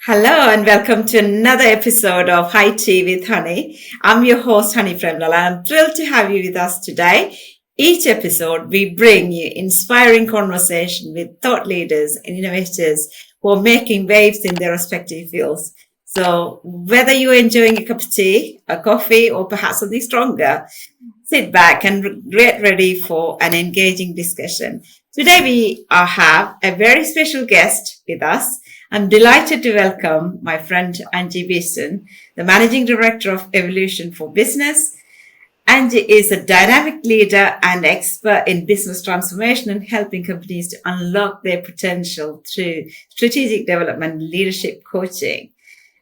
Hello and welcome to another episode of High Tea with Honey. I'm your host, Honey Premlala, and I'm thrilled to have you with us today. Each episode, we bring you inspiring conversation with thought leaders and innovators who are making waves in their respective fields. So whether you're enjoying a cup of tea, a coffee, or perhaps something stronger, sit back and get ready for an engaging discussion. Today we have a very special guest with us. I'm delighted to welcome my friend Angie Beeston, the Managing Director of Evolution for Business. Angie is a dynamic leader and expert in business transformation and helping companies to unlock their potential through strategic development and leadership coaching.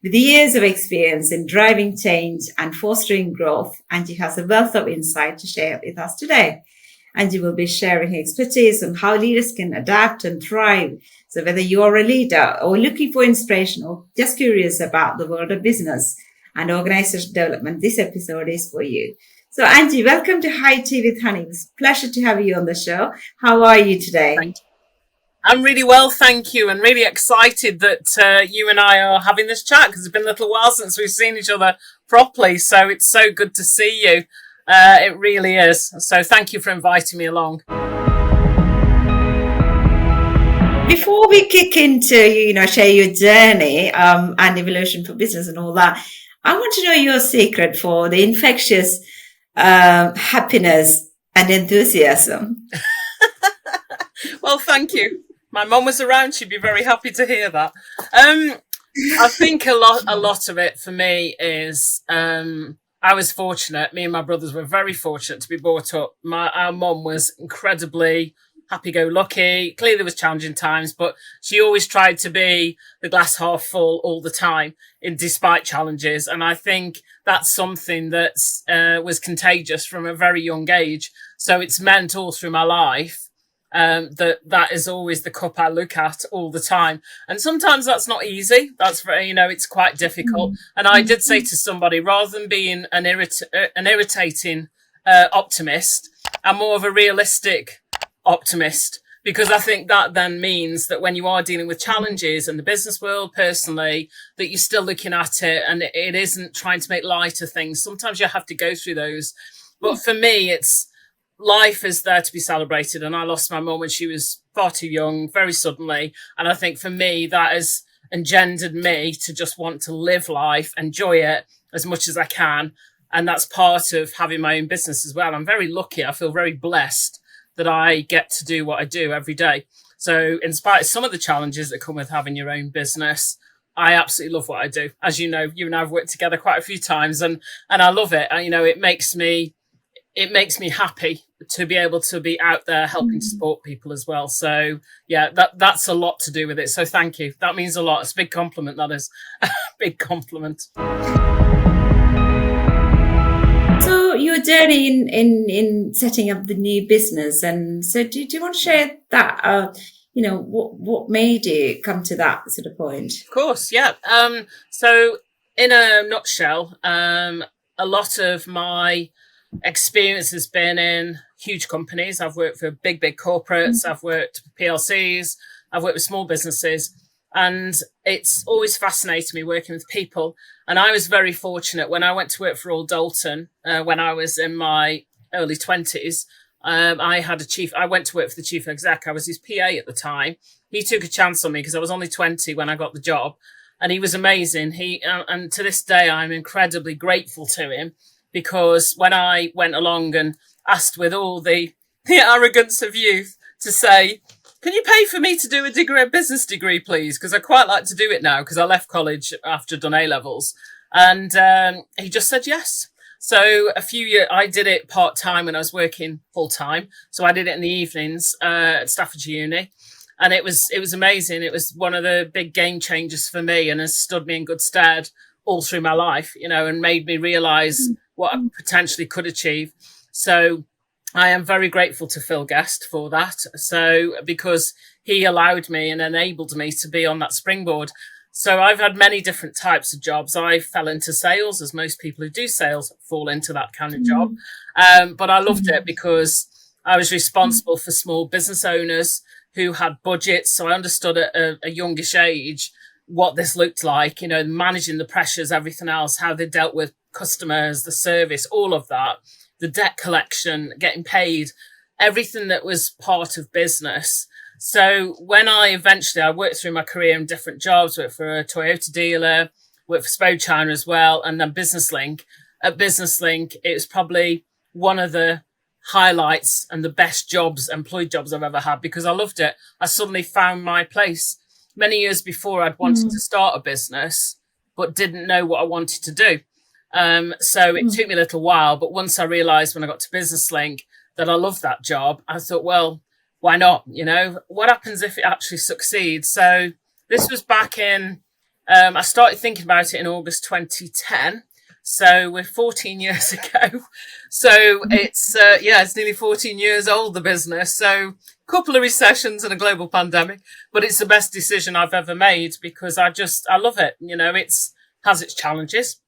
With years of experience in driving change and fostering growth, Angie has a wealth of insight to share with us today. Angie will be sharing her expertise on how leaders can adapt and thrive. So whether you are a leader or looking for inspiration or just curious about the world of business and organizational development, this episode is for you. So Angie, welcome to High Tea with Honey. It's a pleasure to have you on the show. How are you today? Thank you. I'm really well, thank you, and really excited that you and I are having this chat because it's been a little while since we've seen each other properly. So it's so good to see you. It really is. So thank you for inviting me along. Before we kick into, share your journey and evolution for business and all that, I want to know your secret for the infectious happiness and enthusiasm. Well, thank you. My mum was around; she'd be very happy to hear that. I think a lot of it for me is I was fortunate. Me and my brothers were very fortunate to be brought up. Our mum was incredibly happy-go-lucky. Clearly, there was challenging times, but she always tried to be the glass half full all the time, despite challenges. And I think that's something that was contagious from a very young age. So it's meant all through my life that is always the cup I look at all the time. And sometimes that's not easy. That's very, it's quite difficult. And I did say to somebody, rather than being an irritating optimist, I'm more of a realistic optimist, because I think that then means that when you are dealing with challenges in the business world, personally, that you're still looking at it and it isn't trying to make light of things. Sometimes you have to go through those. But for me, it's life is there to be celebrated. And I lost my mum when she was far too young, very suddenly. And I think for me, that has engendered me to just want to live life, enjoy it as much as I can. And that's part of having my own business as well. I'm very lucky. I feel very blessed that I get to do what I do every day. So in spite of some of the challenges that come with having your own business, I absolutely love what I do. As you know, you and I have worked together quite a few times and I love it. It makes me happy to be able to be out there helping to support people as well. So yeah, that's a lot to do with it. So thank you. That means a lot. It's a big compliment, that is. Big compliment. So your journey in setting up the new business, and so do you want to share that? What made you come to that sort of point? Of course, yeah. So in a nutshell, a lot of my experience has been in huge companies. I've worked for big corporates. I've worked for PLCs. I've worked with small businesses. And it's always fascinated me working with people. And I was very fortunate when I went to work for All Dalton, when I was in my early 20s. I went to work for the chief exec. I was his PA at the time. He took a chance on me because I was only 20 when I got the job. And he was amazing. And to this day, I'm incredibly grateful to him, because when I went along and asked with all the arrogance of youth to say, can you pay for me to do a business degree, please? Because I quite like to do it now, because I left college after done A-levels. And he just said yes. So a few years, I did it part-time when I was working full-time. So I did it in the evenings at Staffordshire Uni. And it was amazing. It was one of the big game changers for me and has stood me in good stead all through my life, and made me realise what I potentially could achieve. So I am very grateful to Phil Guest for that. So because he allowed me and enabled me to be on that springboard. So I've had many different types of jobs. I fell into sales, as most people who do sales fall into that kind of job. But I loved it because I was responsible for small business owners who had budgets. So I understood at a youngish age what this looked like, you know, managing the pressures, everything else, how they dealt with customers, the service, all of that, the debt collection, getting paid, everything that was part of business. So when I worked through my career in different jobs, worked for a Toyota dealer, worked for China as well, and then Business Link. At Business Link, it was probably one of the highlights and the best employed jobs I've ever had, because I loved it. I suddenly found my place. Many years before, I'd wanted to start a business, but didn't know what I wanted to do. So it took me a little while, but once I realized when I got to Business Link that I loved that job, I thought, well, why not? You know, what happens if it actually succeeds? So this was back in, I started thinking about it in August 2010. So we're 14 years ago. So it's nearly 14 years old, the business. So a couple of recessions and a global pandemic, but it's the best decision I've ever made, because I love it. You know, has its challenges,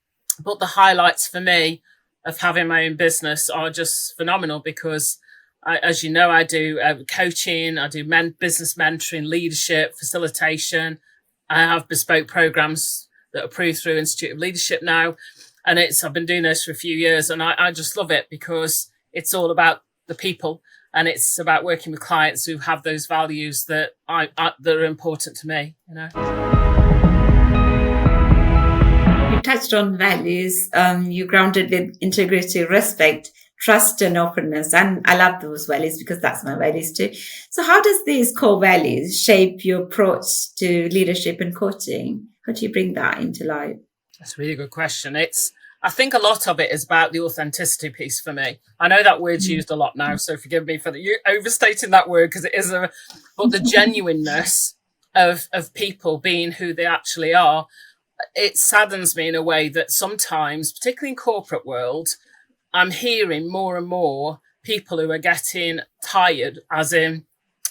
but the highlights for me of having my own business are just phenomenal, because as you know, I do coaching, I do business mentoring, leadership, facilitation. I have bespoke programs that are approved through Institute of Leadership now. And I've been doing this for a few years, and I just love it, because it's all about the people, and it's about working with clients who have those values that are important to me, you know. You touched on values. You grounded with integrity, respect, trust, and openness. And I love those values, because that's my values too. So how does these core values shape your approach to leadership and coaching? How do you bring that into life? That's a really good question. I think a lot of it is about the authenticity piece for me. I know that word's used a lot now, so forgive me for overstating that word, because it is but the genuineness of people being who they actually are. It saddens me in a way that sometimes, particularly in corporate world, I'm hearing more and more people who are getting tired, as in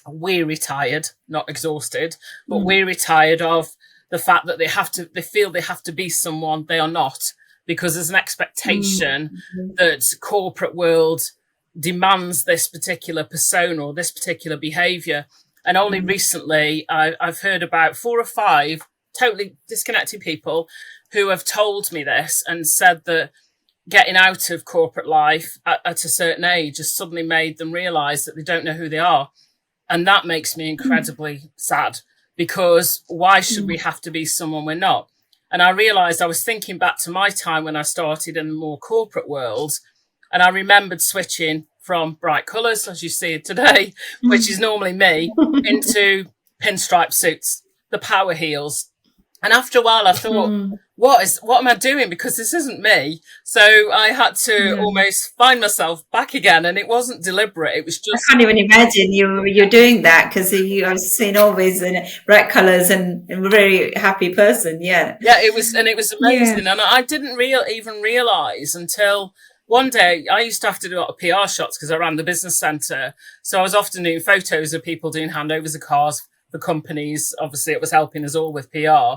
weary tired, not exhausted, but weary tired of the fact that they feel they have to be someone they are not, because there's an expectation that corporate world demands this particular persona or this particular behavior. And only recently I've heard about 4 or 5 totally disconnected people who have told me this and said that getting out of corporate life at a certain age has suddenly made them realize that they don't know who they are. And that makes me incredibly sad, because why should we have to be someone we're not? And I realized I was thinking back to my time when I started in the more corporate world, and I remembered switching from bright colours, as you see it today, which is normally me, into pinstripe suits, the power heels. And after a while I thought, what am I doing? Because this isn't me. So I had to almost find myself back again, and it wasn't deliberate. It was just, I can't even imagine you're doing that, because I've seen always in bright colours and a very happy person. Yeah, it was amazing, and I didn't even realise until one day. I used to have to do a lot of PR shots because I ran the business centre, so I was often doing photos of people doing handovers of cars for companies. Obviously, it was helping us all with PR.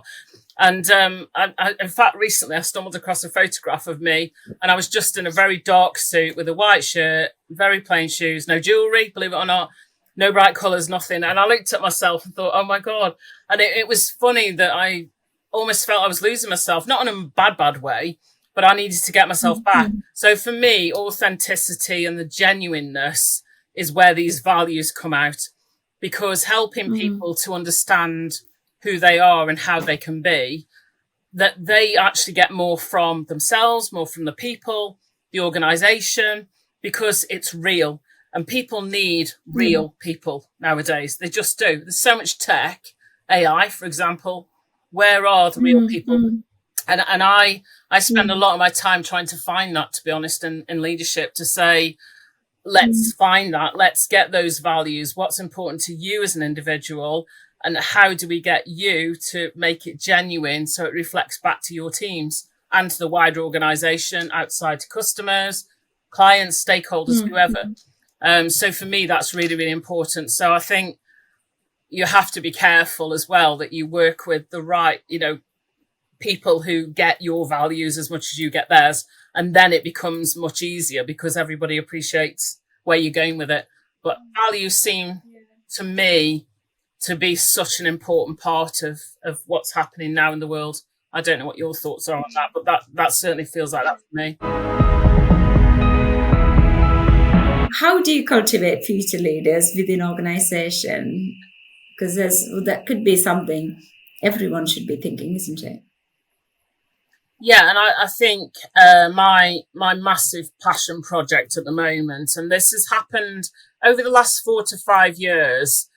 And in fact, recently I stumbled across a photograph of me, and I was just in a very dark suit with a white shirt, very plain shoes, no jewellery, believe it or not, no bright colours, nothing. And I looked at myself and thought, oh my God. And it was funny that I almost felt I was losing myself, not in a bad way, but I needed to get myself back. So for me, authenticity and the genuineness is where these values come out, because helping people to understand who they are and how they can be, that they actually get more from themselves, more from the people, the organisation, because it's real. And people need real people nowadays. They just do. There's so much tech, AI, for example. Where are the real people? And I spend a lot of my time trying to find that, to be honest, in leadership, to say, let's find that. Let's get those values. What's important to you as an individual? And how do we get you to make it genuine so it reflects back to your teams and to the wider organisation, outside to customers, clients, stakeholders, whoever. So for me, that's really, really important. So I think you have to be careful as well that you work with the right, people who get your values as much as you get theirs. And then it becomes much easier because everybody appreciates where you're going with it. But values seem to me to be such an important part of what's happening now in the world. I don't know what your thoughts are on that, but that certainly feels like that for me. How do you cultivate future leaders within organization? Because that could be something everyone should be thinking, isn't it? Yeah, and I think my massive passion project at the moment, and this has happened over the last 4 to 5 years,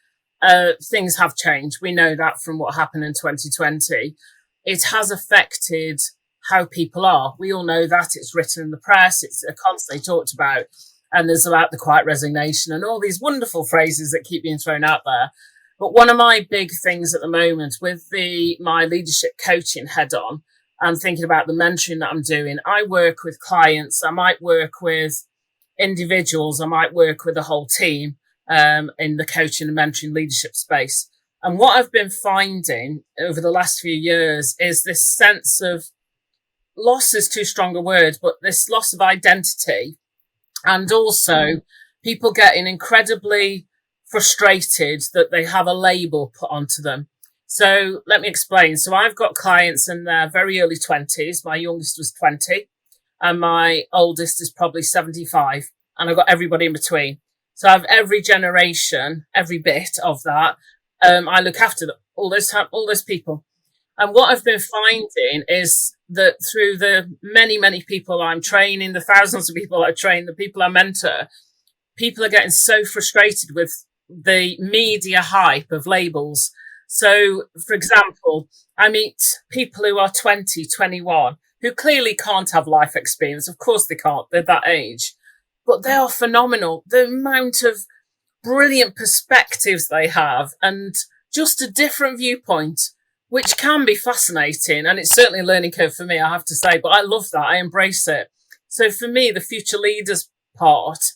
things have changed. We know that from what happened in 2020. It has affected how people are. We all know that. It's written in the press. It's constantly talked about. And there's about the quiet resignation and all these wonderful phrases that keep being thrown out there. But one of my big things at the moment with my leadership coaching head on, I'm thinking about the mentoring that I'm doing. I work with clients. I might work with individuals. I might work with a whole team in the coaching and mentoring leadership space. And what I've been finding over the last few years is this sense of loss is too strong a word, but this loss of identity, and also people getting incredibly frustrated that they have a label put onto them. So let me explain. So I've got clients in their very early 20s. My youngest was 20 and my oldest is probably 75. And I've got everybody in between. So I have every generation, every bit of that. I look after all those people. And what I've been finding is that through the many, many people I'm training, the thousands of people I train, the people I mentor, people are getting so frustrated with the media hype of labels. So, for example, I meet people who are 20, 21, who clearly can't have life experience. Of course they can't. They're that age. But they are phenomenal. The amount of brilliant perspectives they have and just a different viewpoint, which can be fascinating. And it's certainly a learning curve for me, I have to say. But I love that. I embrace it. So for me, the future leaders part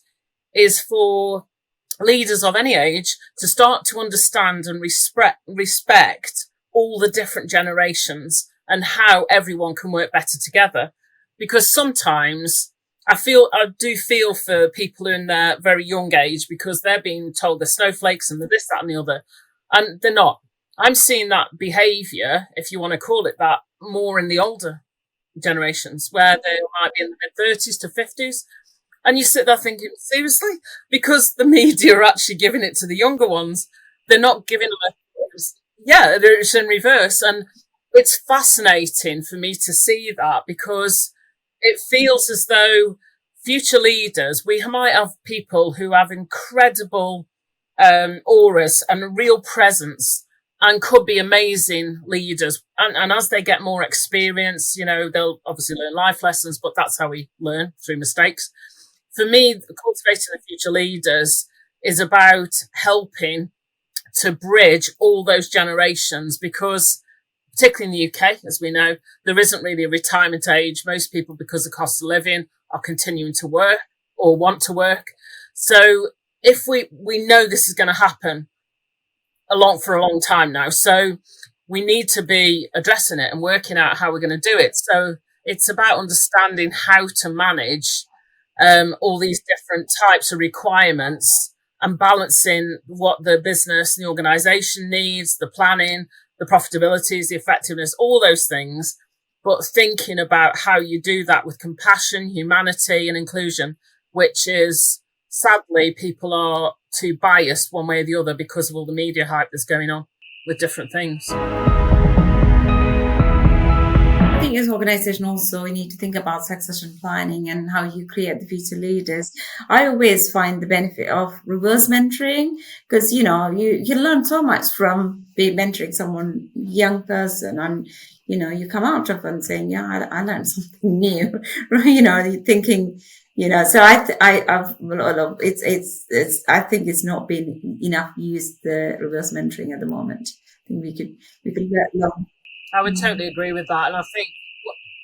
is for leaders of any age to start to understand and respect all the different generations and how everyone can work better together. Because sometimes I do feel for people in their very young age because they're being told they're snowflakes and they're this, that and the other. And they're not. I'm seeing that behaviour, if you want to call it that, more in the older generations where they might be in the mid-30s to 50s. And you sit there thinking, seriously? Because the media are actually giving it to the younger ones. They're not giving them it's in reverse. And it's fascinating for me to see that because it feels as though future leaders, we might have people who have incredible auras and a real presence and could be amazing leaders. And as they get more experience, they'll obviously learn life lessons, but that's how we learn, through mistakes. For me, cultivating the future leaders is about helping to bridge all those generations because, particularly in the UK, as we know, there isn't really a retirement age. Most people, because of cost of living, are continuing to work or want to work. So if we know this is going to happen for a long time now, so we need to be addressing it and working out how we're going to do it. So it's about understanding how to manage all these different types of requirements and balancing what the business and the organization needs, the planning, the profitabilities, the effectiveness, all those things, but thinking about how you do that with compassion, humanity and inclusion, which is, sadly, people are too biased one way or the other because of all the media hype that's going on with different things. I think as an organization also, we need to think about succession planning and how you create the future leaders. I always find the benefit of reverse mentoring because, you learn so much from mentoring someone, young person, and, you come out of and saying, yeah, I learned something new, you're thinking, so I think it's not been enough used, the reverse mentoring at the moment. I think we could learn. I would totally agree with that. And I think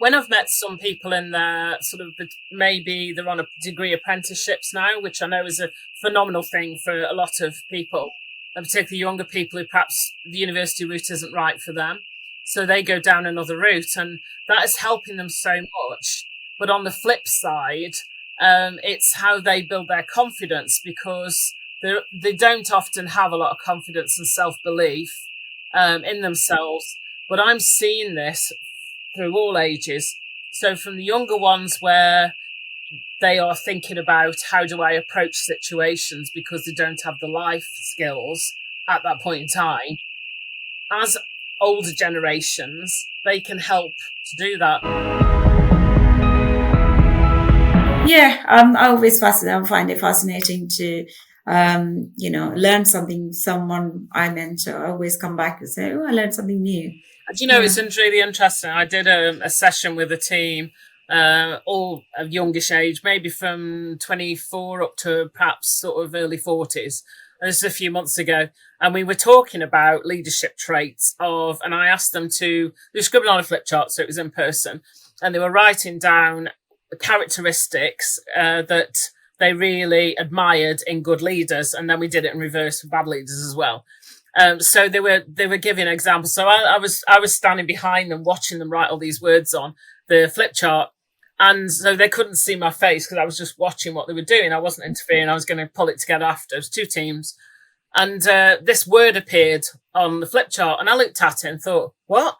when I've met some people in their sort of, maybe they're on a degree apprenticeships now, which I know is a phenomenal thing for a lot of people, and particularly younger people who perhaps the university route isn't right for them. So they go down another route and that is helping them so much. But on the flip side, it's how they build their confidence because they don't often have a lot of confidence and self-belief in themselves. But I'm seeing this through all ages. So from the younger ones where they are thinking about how do I approach situations because they don't have the life skills at that point in time, as older generations, they can help to do that. Yeah, I find it fascinating to, learn something. Someone I mentor, I always come back and say, oh, I learned something new. And it's really interesting. I did a session with a team, all of youngish age, maybe from 24 up to perhaps sort of early 40s. And this was a few months ago. And we were talking about leadership traits and I asked them they were scribbling on a flip chart, so it was in person. And they were writing down characteristics that they really admired in good leaders. And then we did it in reverse for bad leaders as well. So they were giving examples. So I was standing behind them, watching them write all these words on the flip chart. And so they couldn't see my face because I was just watching what they were doing. I wasn't interfering. I was going to pull it together after. It was two teams. And this word appeared on the flip chart. And I looked at it and thought, what?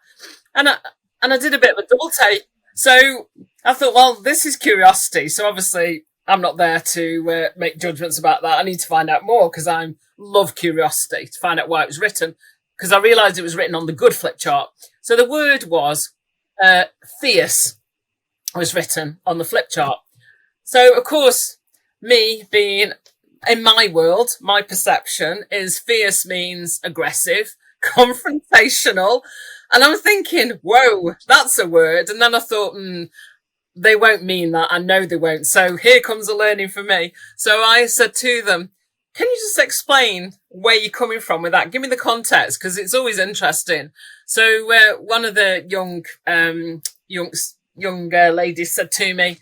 And I did a bit of a double take. So I thought, well, this is curiosity. So obviously I'm not there to make judgments about that. I need to find out more because I love curiosity to find out why it was written, because I realised it was written on the good flip chart. So the word was fierce was written on the flip chart. So, of course, me being in my world, my perception is fierce means aggressive, confrontational. And I'm thinking, whoa, that's a word. And then I thought, they won't mean that. I know they won't. So here comes a learning for me. So I said to them, can you just explain where you're coming from with that? Give me the context, because it's always interesting. So one of the young ladies said to me,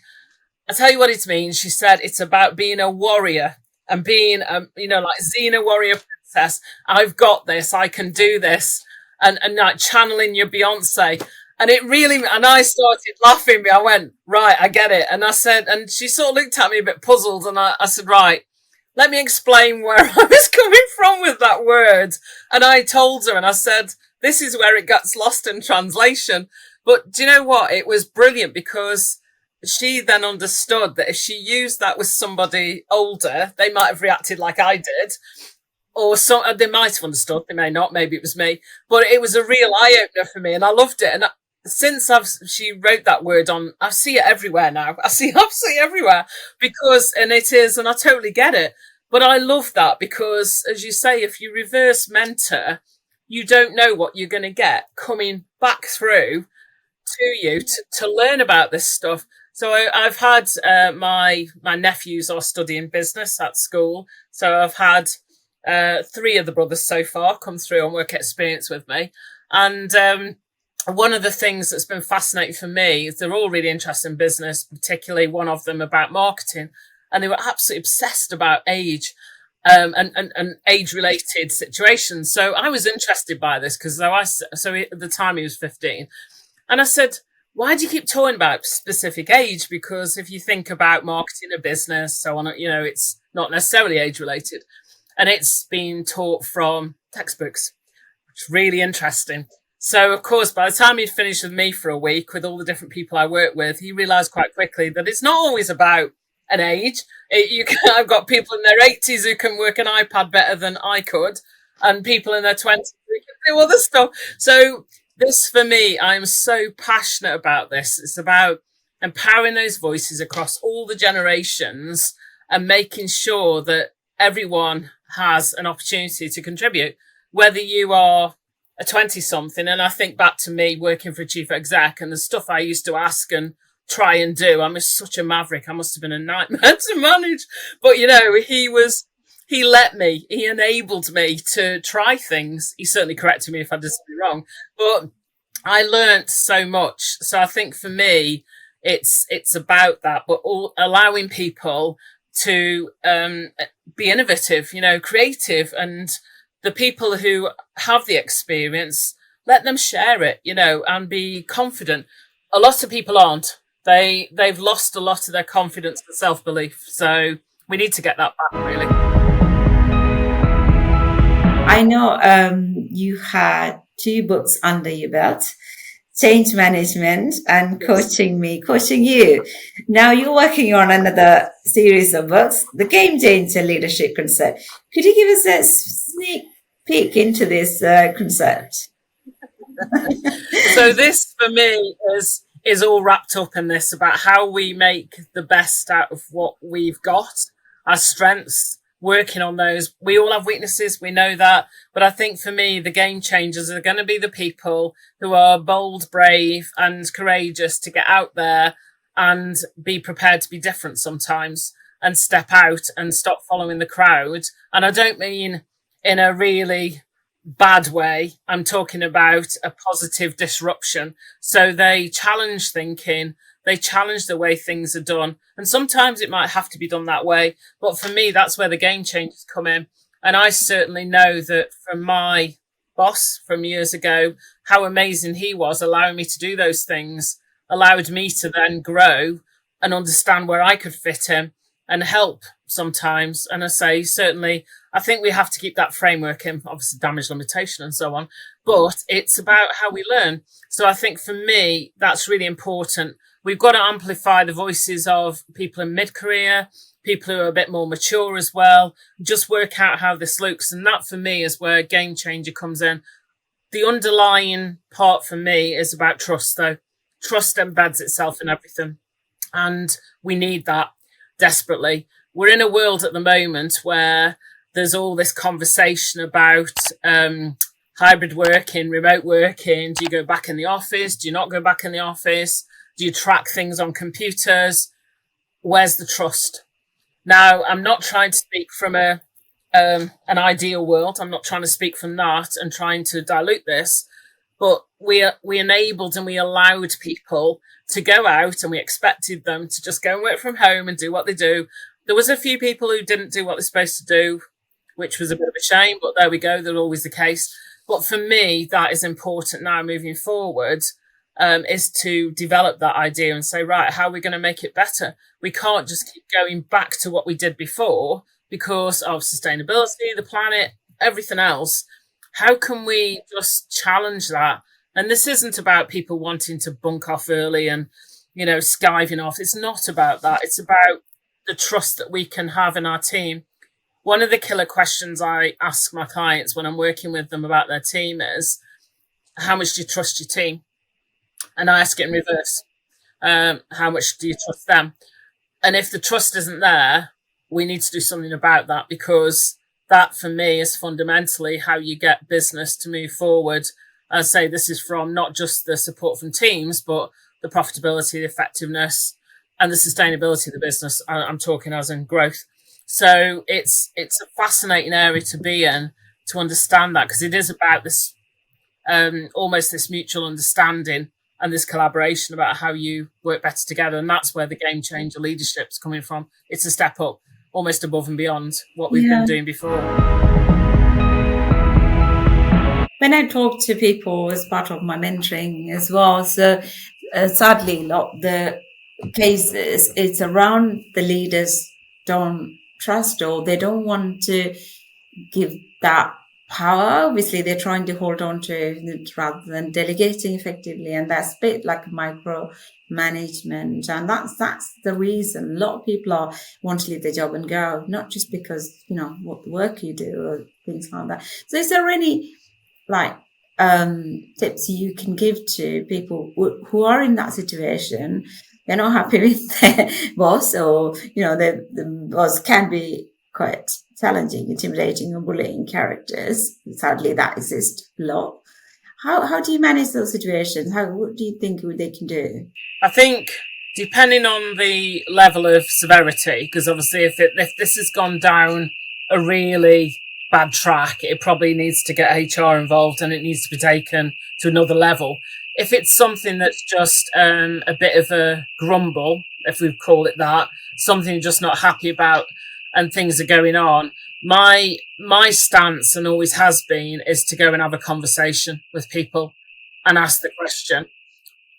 I tell you what it means. She said, it's about being a warrior and being, like Xena warrior princess. I've got this. I can do this. And like channeling your Beyonce. And I started laughing. I went, right, I get it. And I said, and she sort of looked at me a bit puzzled. And I said, right, let me explain where I was coming from with that word. And I told her, and I said, this is where it gets lost in translation. But do you know what? It was brilliant because she then understood that if she used that with somebody older, they might have reacted like I did. Or they might have understood, they may not, maybe it was me. But it was a real eye-opener for me, and I loved it. And since she wrote that word on, I see it everywhere now. I see absolutely everywhere and I totally get it. But I love that because, as you say, if you reverse mentor, you don't know what you're going to get coming back through to you to learn about this stuff. So I've had my nephews are studying business at school. So I've had 3 of the brothers so far come through on work experience with me. And one of the things that's been fascinating for me is they're all really interested in business, particularly one of them about marketing. And they were absolutely obsessed about age and age-related situations. So I was interested by this because at the time he was 15. And I said, why do you keep talking about specific age? Because if you think about marketing a business, so on, it's not necessarily age-related. And it's been taught from textbooks, which is really interesting. So, of course, by the time he'd finished with me for a week, with all the different people I work with, he realised quite quickly that it's not always about an age. I've got people in their 80s who can work an iPad better than I could, and people in their 20s who can do other stuff. So this, for me, I'm so passionate about this. It's about empowering those voices across all the generations and making sure that everyone has an opportunity to contribute, whether you are a 20-something. And I think back to me working for a chief exec and the stuff I used to ask and try and do. I'm such a maverick. I must have been a nightmare to manage. But, he enabled me to try things. He certainly corrected me if I did something wrong. But I learned so much. So I think for me, it's about that, but allowing people to be innovative, creative, and the people who have the experience, let them share it, and be confident. A lot of people aren't. They've lost a lot of their confidence and self-belief. So we need to get that back, really. I know you had 2 books under your belt, Change Management and Coaching Me, Coaching You. Now you're working on another series of books, The Game Changer Leadership Concept. Could you give us a sneak peek into this concept? So this for me is all wrapped up in this about how we make the best out of what we've got, our strengths, working on those. We all have weaknesses, we know that, but I think for me the game changers are going to be the people who are bold, brave and courageous to get out there and be prepared to be different sometimes and step out and stop following the crowd. And I don't mean in a really bad way. I'm talking about a positive disruption. So they challenge thinking, they challenge the way things are done. And sometimes it might have to be done that way. But for me, that's where the game changers come in. And I certainly know that from my boss from years ago, how amazing he was allowing me to do those things, allowed me to then grow and understand where I could fit in and help sometimes. And I say, certainly, I think we have to keep that framework in, obviously damage limitation and so on, but it's about how we learn. So I think for me, that's really important. We've got to amplify the voices of people in mid-career, people who are a bit more mature as well, just work out how this looks. And that for me is where Game Changer comes in. The underlying part for me is about trust though. Trust embeds itself in everything. And we need that desperately. We're in a world at the moment where there's all this conversation about hybrid working, remote working. Do you go back in the office? Do you not go back in the office? Do you track things on computers? Where's the trust? Now, I'm not trying to speak from an ideal world. I'm not trying to speak from that and trying to dilute this. But we enabled and we allowed people to go out and we expected them to just go and work from home and do what they do. There was a few people who didn't do what they're supposed to do, which was a bit of a shame, but there we go. They're always the case. But for me, that is important now moving forward, is to develop that idea and say, right, how are we going to make it better? We can't just keep going back to what we did before because of sustainability, the planet, everything else. How can we just challenge that? And this isn't about people wanting to bunk off early and, skiving off. It's not about that. It's about the trust that we can have in our team. One of the killer questions I ask my clients when I'm working with them about their team is, how much do you trust your team? And I ask it in reverse. How much do you trust them? And if the trust isn't there, we need to do something about that, because that for me is fundamentally how you get business to move forward. I say this is from not just the support from teams, but the profitability, the effectiveness, and the sustainability of the business. I'm talking as in growth. So it's a fascinating area to be in, to understand that, because it is about this almost this mutual understanding and this collaboration about how you work better together. And that's where the game changer leadership is coming from. It's a step up, almost above and beyond what we've been doing before. When I talk to people as part of my mentoring as well, so sadly, a lot of the cases, it's around the leaders don't trust or they don't want to give that power. Obviously, they're trying to hold on to it rather than delegating effectively, and that's a bit like micro management. And that's the reason a lot of people want to leave their job and go, not just because what work you do or things like that. So, is there any tips you can give to people who are in that situation? They're not happy with their boss, or the boss can be quite challenging, intimidating, or bullying characters. Sadly, that exists a lot. How do you manage those situations? What do you think they can do? I think depending on the level of severity, because obviously if this has gone down a really bad track, it probably needs to get HR involved and it needs to be taken to another level. If it's something that's just a bit of a grumble, if we call it that, something you're just not happy about and things are going on, my stance, and always has been, is to go and have a conversation with people and ask the question.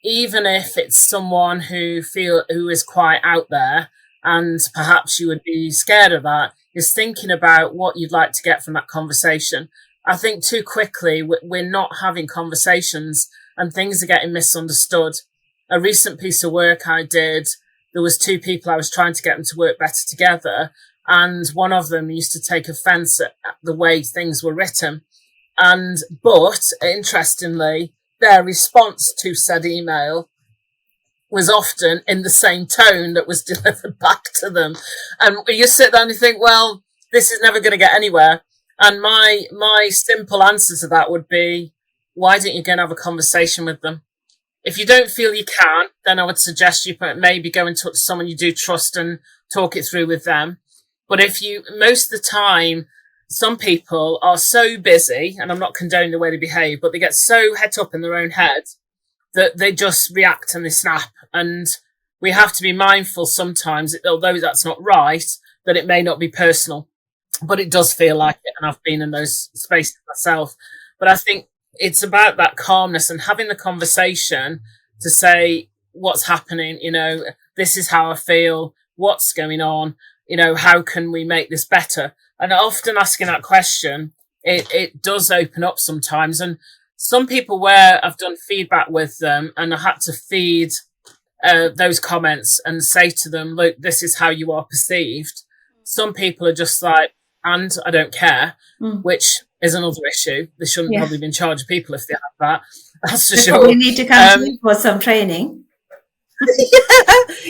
Even if it's someone who is quite out there and perhaps you would be scared of that, is thinking about what you'd like to get from that conversation. I think too quickly we're not having conversations and things are getting misunderstood. A recent piece of work I did, there was two people I was trying to get them to work better together, and one of them used to take offence at the way things were written. But interestingly, their response to said email was often in the same tone that was delivered back to them. And you sit there and you think, well, this is never going to get anywhere. And my simple answer to that would be, why don't you go and have a conversation with them? If you don't feel you can, then I would suggest you maybe go and talk to someone you do trust and talk it through with them. But most of the time, some people are so busy, and I'm not condoning the way they behave, but they get so het up in their own head that they just react and they snap. And we have to be mindful sometimes, although that's not right, that it may not be personal, but it does feel like it. And I've been in those spaces myself. But I think it's about that calmness and having the conversation to say what's happening, this is how I feel, what's going on, how can we make this better? And often asking that question, it does open up sometimes. And some people where I've done feedback with them and I had to feed those comments and say to them, look, this is how you are perceived. Some people are just like, and I don't care, which is another issue. They shouldn't probably be in charge of people if they have that. That's for sure. We need to come for some training.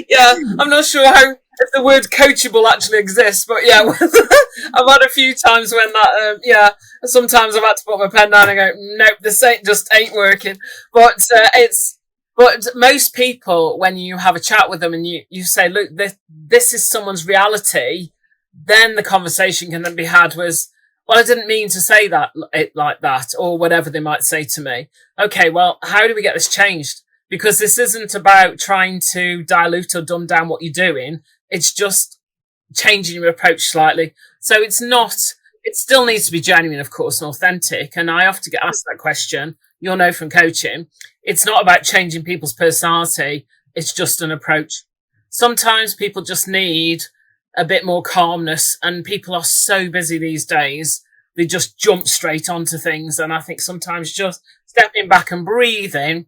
yeah. I'm not sure if the word coachable actually exists, but yeah, I've had a few times when that, sometimes I've had to put my pen down and go, nope, this ain't working. But but most people, when you have a chat with them and you say, look, this is someone's reality, then the conversation can then be had was, well, I didn't mean to say it like that, or whatever they might say to me. Okay, well, how do we get this changed? Because this isn't about trying to dilute or dumb down what you're doing. It's just changing your approach slightly. So it still needs to be genuine, of course, and authentic. And I often get asked that question. You'll know from coaching, it's not about changing people's personality. It's just an approach. Sometimes people just need a bit more calmness, and people are so busy these days. They just jump straight onto things. And I think sometimes just stepping back and breathing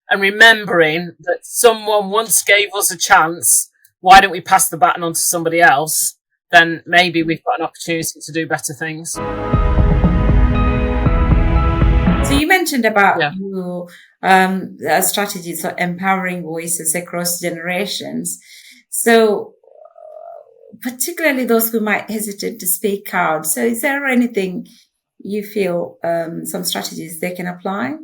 and remembering that someone once gave us a chance, why don't we pass the baton on to somebody else? Then maybe we've got an opportunity to do better things. So you mentioned about your strategies for empowering voices across generations. So particularly those who might hesitate to speak out. So is there anything you feel, some strategies they can apply?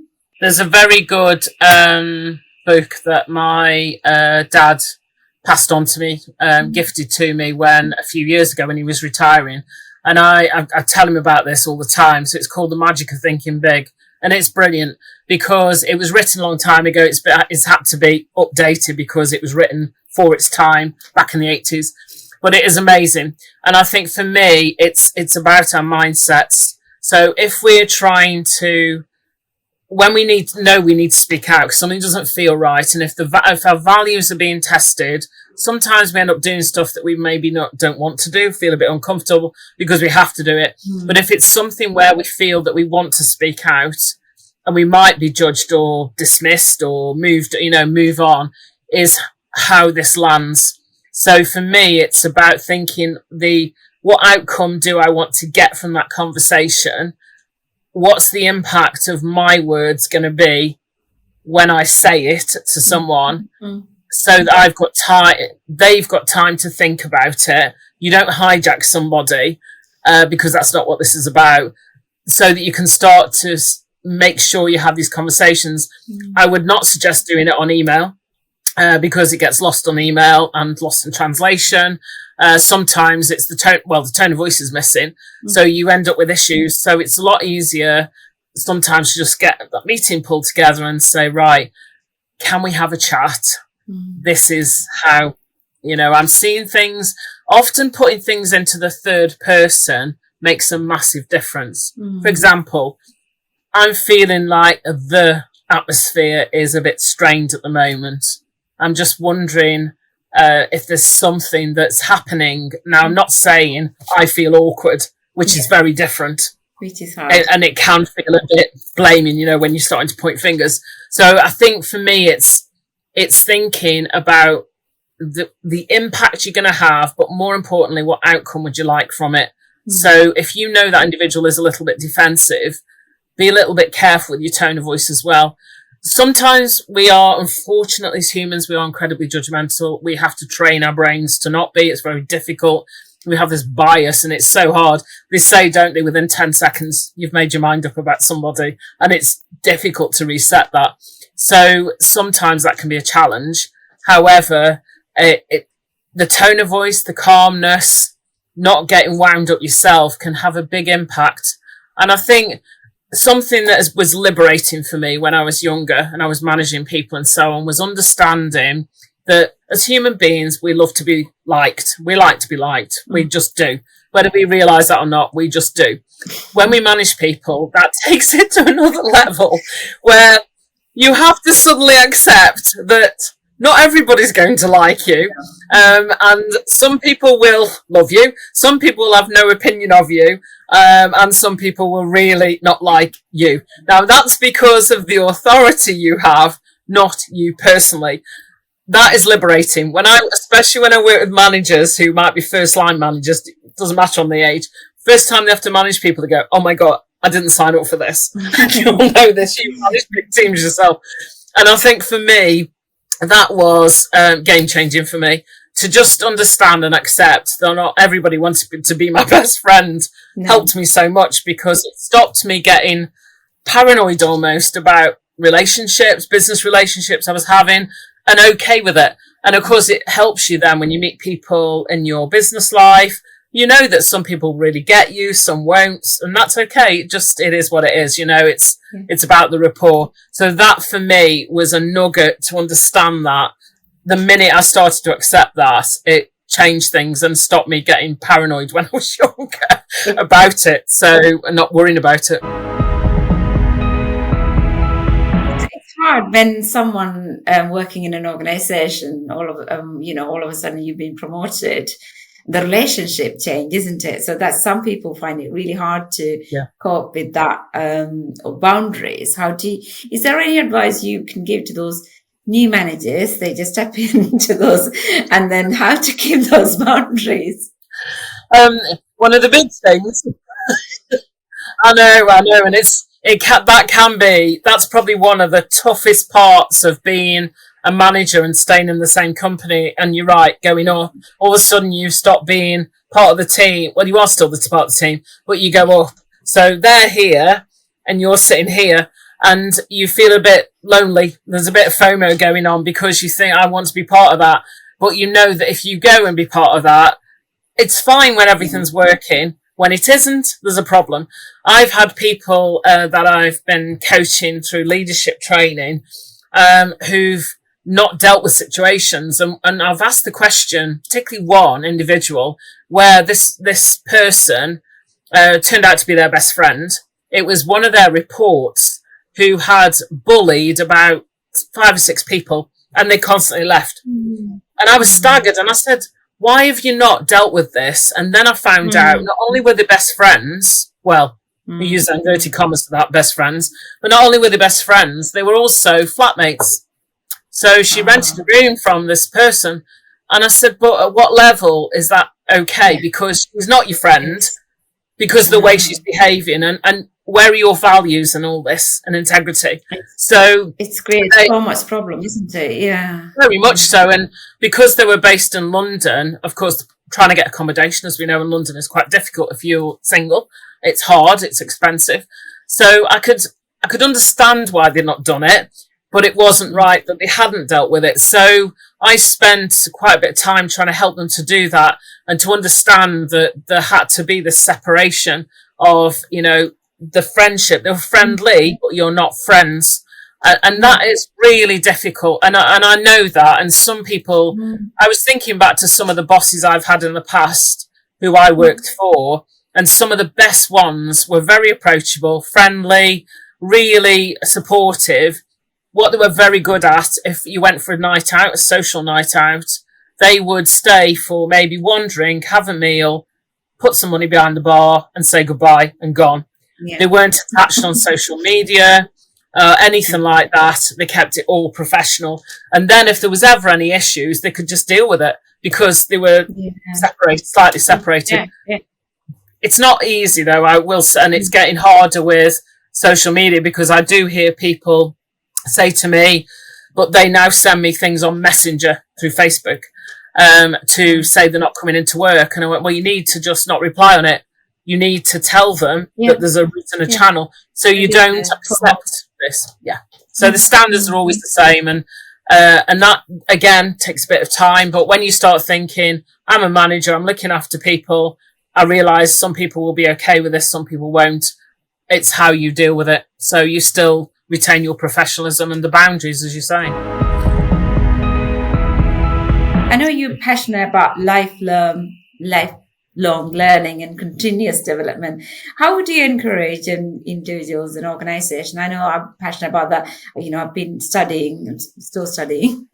There's a very good book that my dad passed on to me, gifted to me a few years ago when he was retiring. And I tell him about this all the time. So it's called The Magic of Thinking Big. And it's brilliant because it was written a long time ago. It's had to be updated because it was written for its time back in the 80s. But it is amazing. And I think for me, it's about our mindsets. So if we're trying to, when we need to speak out because something doesn't feel right, and if our values are being tested, sometimes we end up doing stuff that we maybe don't want to do, feel a bit uncomfortable because we have to do it. But if it's something where we feel that we want to speak out and we might be judged or dismissed or move on, is how this lands. So for me, it's about thinking what outcome do I want to get from that conversation? What's the impact of my words going to be when I say it to someone, so that they've got time to think about it. You don't hijack somebody because that's not what this is about, so that you can start to make sure you have these conversations. I would not suggest doing it on email because it gets lost on email and lost in translation. Sometimes it's the tone of voice is missing. So you end up with issues. So it's a lot easier sometimes to just get that meeting pulled together and say, right, can we have a chat? This is how, I'm seeing things. Often putting things into the third person makes a massive difference. For example, I'm feeling like the atmosphere is a bit strained at the moment. I'm just wondering if there's something that's happening. Now, I'm not saying I feel awkward, which is very different. Which is hard. And it can feel a bit blaming, you know, when you're starting to point fingers. So I think for me, it's thinking about the impact you're going to have, but more importantly, what outcome would you like from it? So if you know that individual is a little bit defensive, be a little bit careful with your tone of voice as well. Sometimes we are, unfortunately, as humans, we are incredibly judgmental. We have to train our brains to not be. It's very difficult. We have this bias, and it's so hard. They say, don't they, within 10 seconds, you've made your mind up about somebody, and it's difficult to reset that. So sometimes that can be a challenge. However, the tone of voice, the calmness, not getting wound up yourself can have a big impact. And I think something that was liberating for me when I was younger and I was managing people and so on was understanding that as human beings, we love to be liked. We like to be liked. We just do. Whether we realise that or not, we just do. When we manage people, that takes it to another level where you have to suddenly accept that not everybody's going to like you. And some people will love you. Some people will have no opinion of you. And some people will really not like you. Now, that's because of the authority you have, not you personally. That is liberating. Especially when I work with managers who might be first line managers, it doesn't matter on the age. First time they have to manage people, they go, oh my God, I didn't sign up for this. You all know this. You manage big teams yourself. And I think for me, that was game changing for me, to just understand and accept that not everybody wants to be my best friend. Helped me so much, because it stopped me getting paranoid almost about relationships, business relationships I was having, and okay with it. And of course, it helps you then when you meet people in your business life. You know that some people really get you, some won't, and that's okay. It is what it is. You know, it's about the rapport. So that for me was a nugget to understand that. The minute I started to accept that, it changed things and stopped me getting paranoid when I was younger about it. So not worrying about it. It's hard when someone working in an organization, all of a sudden you've been promoted. The relationship change, isn't it? So that some people find it really hard to cope with that boundaries. Is there any advice you can give to those new managers? They just step into those, and then how to keep those boundaries? One of the big things, I know, and that's probably one of the toughest parts of being a manager and staying in the same company. And you're right, going up, all of a sudden you stop being part of the team. Well, you are still the part of the team, but you go up. So they're here and you're sitting here, and you feel a bit lonely. There's a bit of FOMO going on because you think, I want to be part of that. But you know that if you go and be part of that, it's fine when everything's working. When it isn't, there's a problem. I've had people that I've been coaching through leadership training who've not dealt with situations. And I've asked the question, particularly one individual, where this person turned out to be their best friend. It was one of their reports who had bullied about 5 or 6 people, and they constantly left. And I was staggered, and I said, why have you not dealt with this? And then I found out not only were they best friends, well, we use inverted commas for that, best friends, but not only were they best friends, they were also flatmates. So she rented a room from this person. And I said, but at what level is that okay? Because she's not your friend, because of the way she's behaving, and where are your values and all this, and integrity? So it's created so much problem, isn't it? Yeah. Very much so. And because they were based in London, of course, trying to get accommodation, as we know, in London is quite difficult if you're single. It's hard, it's expensive. So I could understand why they'd not done it, but it wasn't right that they hadn't dealt with it. So I spent quite a bit of time trying to help them to do that, and to understand that there had to be this separation of, the friendship. They're friendly, but you're not friends. And that is really difficult. And I know that. And some people, I was thinking back to some of the bosses I've had in the past who I worked for, and some of the best ones were very approachable, friendly, really supportive. What they were very good at, if you went for a night out, a social night out, they would stay for maybe one drink, have a meal, put some money behind the bar and say goodbye and gone. They weren't attached on social media, anything like that. They kept it all professional. And then if there was ever any issues, they could just deal with it because they were slightly separated. It's not easy, though, I will say, and it's getting harder with social media, because I do hear people say to me, but they now send me things on Messenger through Facebook to say they're not coming into work. And I went, well, you need to just not reply on it. You need to tell them that there's a route and a channel, so you don't accept this. So the standards are always the same, and that again takes a bit of time. But when you start thinking, I'm a manager, I'm looking after people, I realise some people will be okay with this, some people won't. It's how you deal with it. So you still retain your professionalism and the boundaries, as you say. I know you're passionate about lifelong learning and continuous development. How would you encourage individuals and organizations? I know I'm passionate about that. I've been studying and still studying.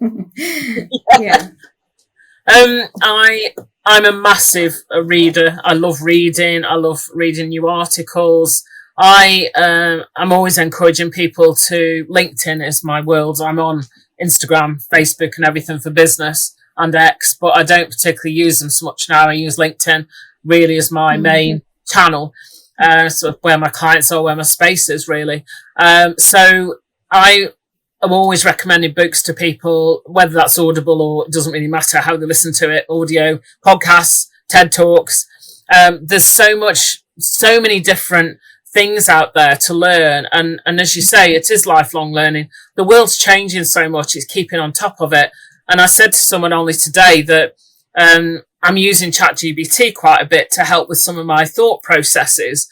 I'm a massive reader. I love reading. I love reading new articles. I'm always encouraging people to, LinkedIn is my world. I'm on Instagram, Facebook and everything for business, and X, but I don't particularly use them so much now. I use LinkedIn really as my main channel, sort of where my clients are, where my space is really. So I am always recommending books to people, whether that's Audible or it doesn't really matter how they listen to it, audio, podcasts, TED Talks. There's so many different things out there to learn. And as you say, it is lifelong learning. The world's changing so much. It's keeping on top of it. And I said to someone only today that I'm using ChatGPT quite a bit to help with some of my thought processes.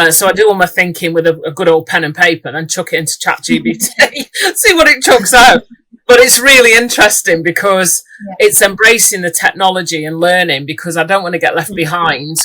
So I do all my thinking with a good old pen and paper and then chuck it into ChatGPT, see what it chucks out. But it's really interesting because it's embracing the technology and learning, because I don't want to get left behind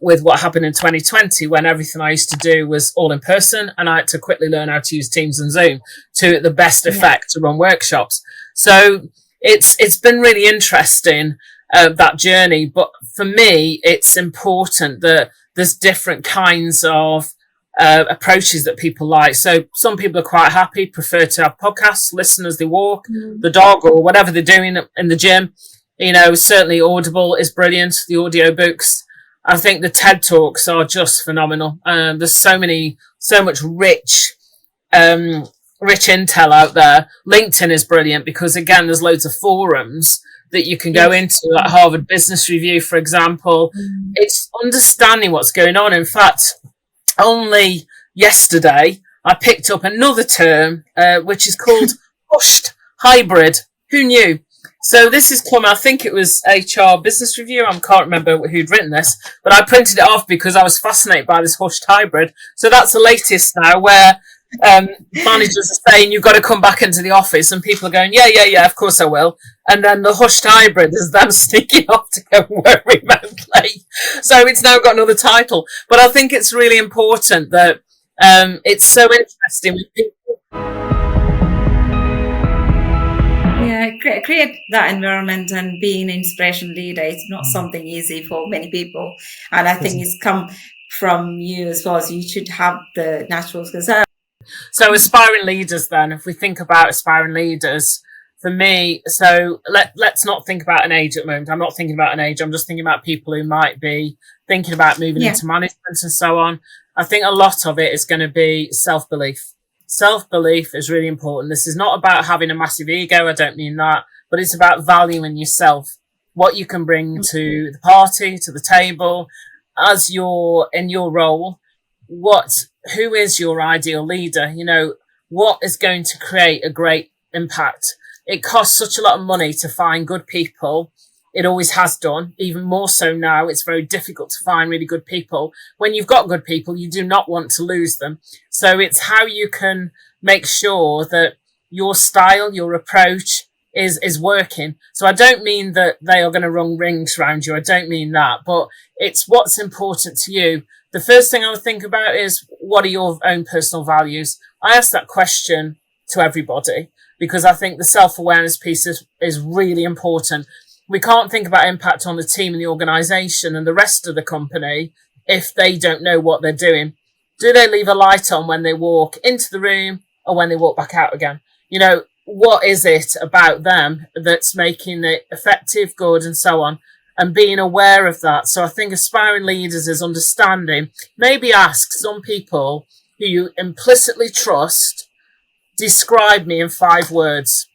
with what happened in 2020, when everything I used to do was all in person and I had to quickly learn how to use Teams and Zoom to the best effect to run workshops. So it's been really interesting, that journey. But for me, it's important that there's different kinds of approaches that people like. So some people are quite happy, prefer to have podcasts, listen as they walk the dog or whatever they're doing in the gym. Certainly Audible is brilliant, the audio books. I think the TED Talks are just phenomenal. There's so much rich intel out there. LinkedIn is brilliant because, again, there's loads of forums that you can go into, like Harvard Business Review, for example. It's understanding what's going on. In fact, only yesterday, I picked up another term, which is called pushed hybrid. Who knew? So this has come, I think it was HR Business Review. I can't remember who'd written this, but I printed it off because I was fascinated by this hushed hybrid. So that's the latest now, where managers are saying you've got to come back into the office, and people are going, yeah, of course I will. And then the hushed hybrid is them sneaking off to go work remotely. So it's now got another title. But I think it's really important that it's so interesting with people. Create that environment, and being an inspirational leader is not something easy for many people. And I think it's come from you as well. So you should have the natural skills. So aspiring leaders, then, if we think about aspiring leaders, for me, so let's not think about an age at the moment. I'm not thinking about an age. I'm just thinking about people who might be thinking about moving into management and so on. I think a lot of it is going to be self-belief. Self-belief is really important. This is not about having a massive ego. I don't mean that, but it's about valuing yourself, what you can bring to the party, to the table, as you're in your role. Who is your ideal leader? What is going to create a great impact? It costs such a lot of money to find good people. It always has done, even more so now. It's very difficult to find really good people. When you've got good people, you do not want to lose them. So it's how you can make sure that your style, your approach is working. So I don't mean that they are going to run rings around you. I don't mean that, but it's what's important to you. The first thing I would think about is, what are your own personal values? I ask that question to everybody because I think the self-awareness piece is really important. We can't think about impact on the team and the organisation and the rest of the company if they don't know what they're doing. Do they leave a light on when they walk into the room or when they walk back out again? What is it about them that's making it effective, good, and so on, and being aware of that. So I think aspiring leaders is understanding, maybe ask some people who you implicitly trust, describe me in 5 words,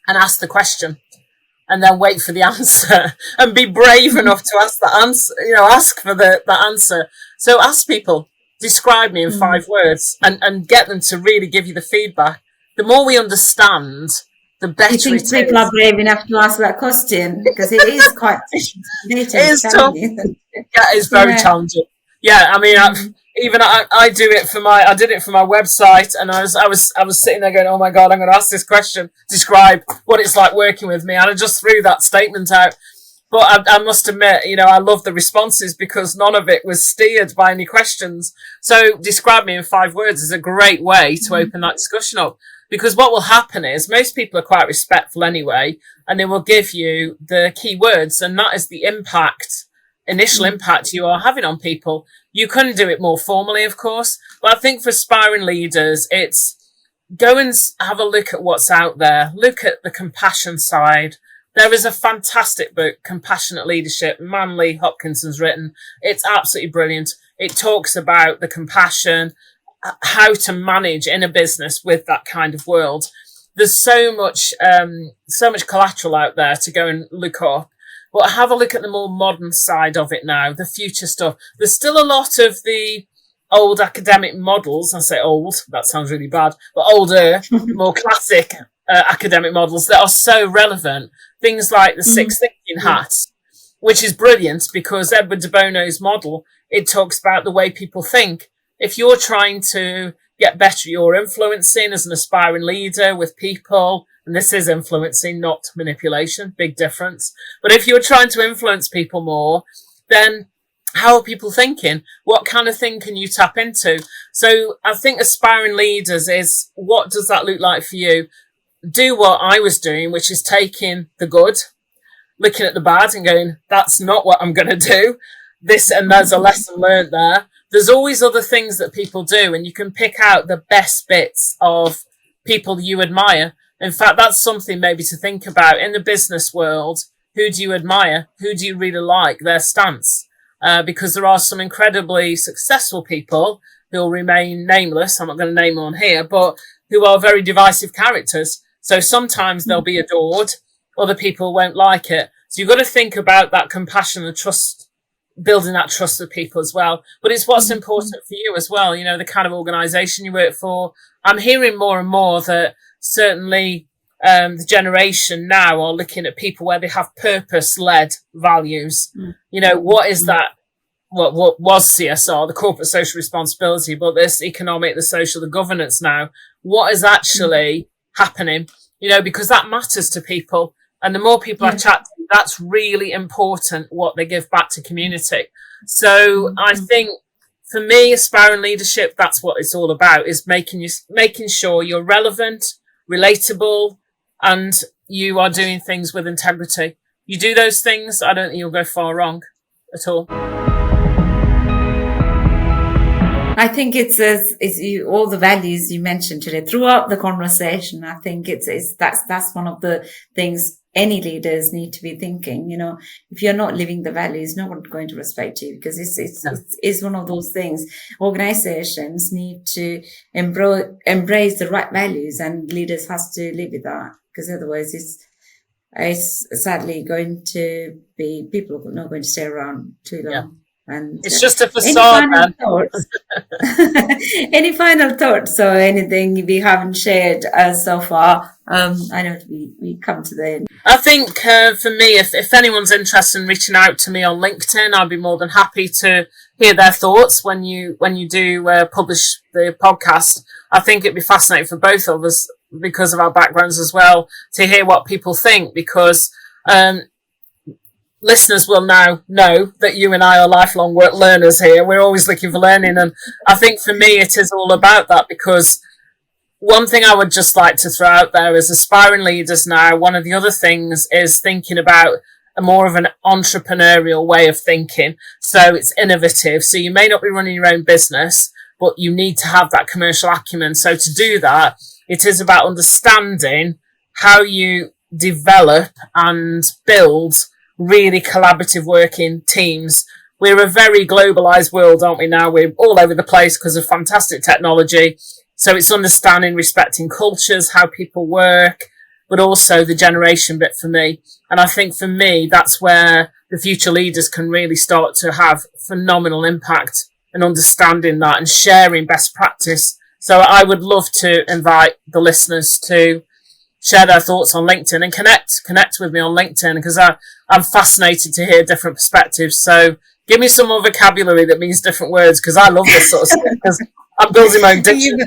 and ask the question, and then wait for the answer, and be brave enough to ask the answer, ask for the answer. So ask people, describe me in 5 words, and get them to really give you the feedback. The more we understand, the better it is. You think people are brave enough to ask that question? Because it is quite it is tough. Yeah, it's very challenging. Yeah, I mean, I did it for my website, and I was sitting there going, oh my God, I'm going to ask this question, describe what it's like working with me. And I just threw that statement out. But I must admit, I love the responses because none of it was steered by any questions. So describe me in 5 words is a great way to open that discussion up. Because what will happen is most people are quite respectful anyway, and they will give you the key words, and that is the initial impact you are having on people. You couldn't do it more formally, of course, but I think for aspiring leaders, it's go and have a look at what's out there. Look at the compassion side. There is a fantastic book, Compassionate Leadership, Manly Hopkinson's written. It's absolutely brilliant. It talks about the compassion, how to manage in a business with that kind of world. There's so much collateral out there to go and look up. But have a look at the more modern side of it now, the future stuff. There's still a lot of the old academic models. I say old, that sounds really bad, but older, more classic academic models that are so relevant. Things like the 6 thinking hats, which is brilliant because Edward de Bono's model, it talks about the way people think. If you're trying to get better, you're influencing as an aspiring leader with people, and this is influencing, not manipulation, big difference. But if you're trying to influence people more, then how are people thinking? What kind of thing can you tap into? So I think aspiring leaders is, what does that look like for you? Do what I was doing, which is taking the good, looking at the bad and going, that's not what I'm going to do. And there's a lesson learned there. There's always other things that people do, and you can pick out the best bits of people you admire. In fact, that's something maybe to think about in the business world. Who do you admire? Who do you really like? Their stance. Because there are some incredibly successful people who will remain nameless. I'm not going to name them on here, but who are very divisive characters. So sometimes they'll be adored. Other people won't like it. So you've got to think about that compassion and trust, building that trust with people as well. But it's what's important for you as well. The kind of organization you work for. I'm hearing more and more that certainly the generation now are looking at people where they have purpose-led values. What is that? What was CSR, the corporate social responsibility, but this economic, the social, the governance now. What is actually happening? Because that matters to people. And the more people I chat to, that's really important, what they give back to community. So I think for me, aspiring leadership, that's what it's all about, is making sure you're relevant, relatable, and you are doing things with integrity. You do those things, I don't think you'll go far wrong at all. I think it's all the values you mentioned today throughout the conversation. I think that's one of the things any leaders need to be thinking. If you're not living the values, no one's going to respect you, because it's one of those things. Organizations need to embrace the right values, and leaders has to live with that, because otherwise it's sadly going to be, people are not going to stay around too long. Yeah. And it's just a facade, man. Any final thoughts or anything we haven't shared so far? I know we come to the end. I think for me, if anyone's interested in reaching out to me on LinkedIn, I'd be more than happy to hear their thoughts when you do publish the podcast. I think it'd be fascinating for both of us, because of our backgrounds as well, to hear what people think, because listeners will now know that you and I are lifelong learners here. We're always looking for learning. And I think for me, it is all about that, because one thing I would just like to throw out there is aspiring leaders now. One of the other things is thinking about a more of an entrepreneurial way of thinking. So it's innovative. So you may not be running your own business, but you need to have that commercial acumen. So to do that, it is about understanding how you develop and build really collaborative working teams. We're a very globalized world, aren't we now? We're all over the place because of fantastic technology. So it's understanding, respecting cultures, how people work, but also the generation bit for me. And I think for me, that's where the future leaders can really start to have phenomenal impact, and understanding that and sharing best practice. So I would love to invite the listeners to share their thoughts on LinkedIn and connect with me on LinkedIn, because I'm fascinated to hear different perspectives. So give me some more vocabulary that means different words, because I love this sort of stuff, because I'm building my own dictionary.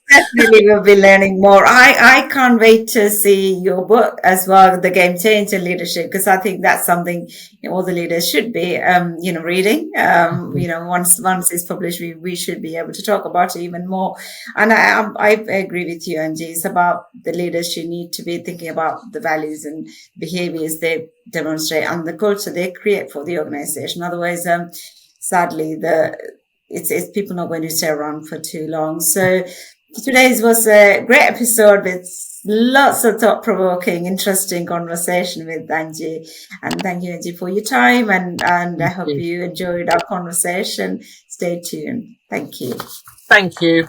Definitely will be learning more. I can't wait to see your book as well, The Game Changer Leadership, because I think that's something all the leaders should be, reading. Once it's published, we should be able to talk about it even more. And I agree with you, Angie. It's about the leaders who need to be thinking about the values and behaviors they demonstrate and the culture they create for the organization. Otherwise, sadly, it's people not going to stay around for too long. So today's was a great episode with lots of thought-provoking, interesting conversation with Angie. And thank you, Angie, for your time. And I hope you enjoyed our conversation. Stay tuned. Thank you. Thank you.